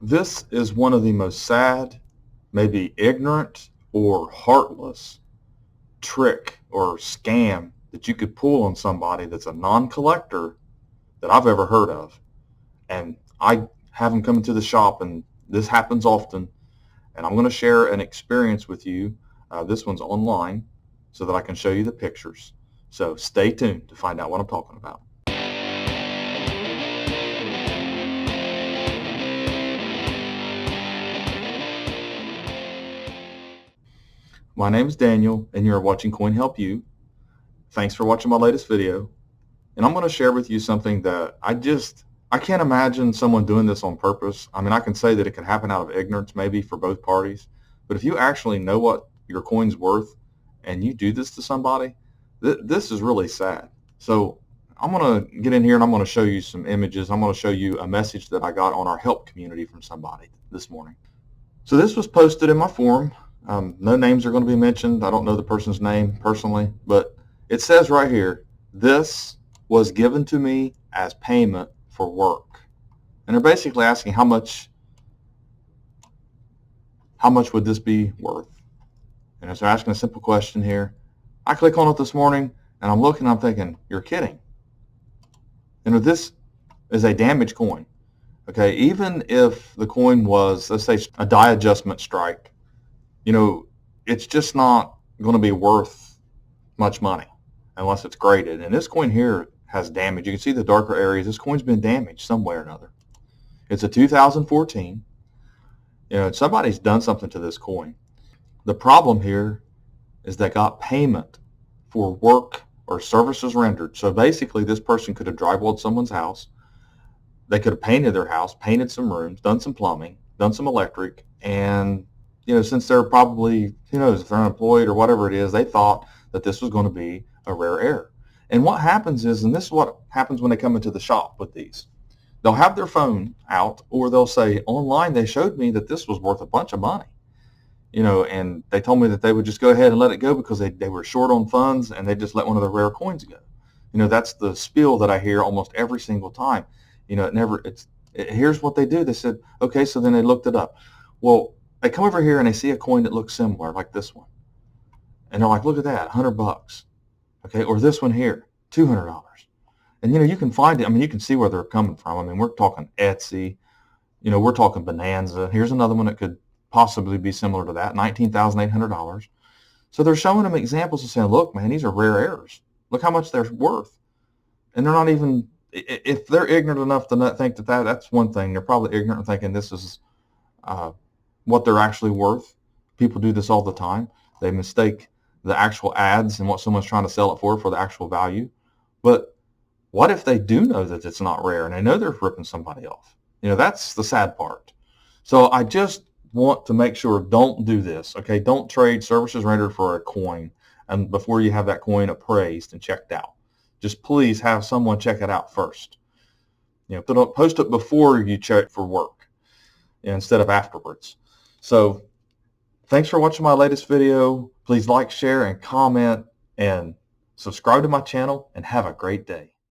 This is one of the most sad, maybe ignorant or heartless trick or scam that you could pull on somebody that's a non-collector that I've ever heard of. And I have them come into the shop, and this happens often. And I'm going to share an experience with you. This one's online so that I can show you the pictures. So stay tuned to find out what I'm talking about. My name is Daniel, and you're watching Coin Help You. Thanks for watching my latest video. And I'm going to share with you something that I can't imagine someone doing this on purpose. I mean, I can say that it could happen out of ignorance maybe for both parties. But if you actually know what your coin's worth and you do this to somebody, this is really sad. So I'm going to get in here and I'm going to show you some images. I'm going to show you a message that I got on our help community from somebody this morning. So this was posted in my forum. No names are going to be mentioned. I don't know the person's name personally, but it says right here, this was given to me as payment for work. And they're basically asking how much would this be worth? And so they're asking a simple question here. I click on it this morning and I'm looking, I'm thinking, you're kidding. And this is a damaged coin. Okay, even if the coin was, let's say, a die adjustment strike, it's just not going to be worth much money unless it's graded. And this coin here has damage. You can see the darker areas. This coin's been damaged some way or another. It's a 2014. Somebody's done something to this coin. The problem here is they got payment for work or services rendered. So basically, this person could have drywalled someone's house. They could have painted their house, painted some rooms, done some plumbing, done some electric, and since they're probably, who knows, if they're unemployed or whatever it is, they thought that this was going to be a rare air. And what happens is, and this is what happens when they come into the shop with these, they'll have their phone out, or they'll say, online they showed me that this was worth a bunch of money. And they told me that they would just go ahead and let it go because they were short on funds, and they just let one of the rare coins go. That's the spiel that I hear almost every single time. Here's what they do. They said, okay, so then they looked it up. Well, they come over here and they see a coin that looks similar, like this one. And they're like, look at that, $100. Okay, or this one here, $200. And, you can find it. I mean, you can see where they're coming from. I mean, we're talking Etsy. We're talking Bonanza. Here's another one that could possibly be similar to that, $19,800. So they're showing them examples and saying, look, man, these are rare errors. Look how much they're worth. And they're not even, if they're ignorant enough to not think that's one thing. They're probably ignorant and thinking this is what they're actually worth. People do this all the time. They mistake the actual ads and what someone's trying to sell it for the actual value. But what if they do know that it's not rare and they know they're ripping somebody off? That's the sad part. So I just want to make sure, don't do this. Okay, don't trade services rendered for a coin and before you have that coin appraised and checked out. Just please have someone check it out first. Don't post it before you check for work instead of afterwards. So thanks for watching my latest video. Please like, share, and comment, and subscribe to my channel, and have a great day.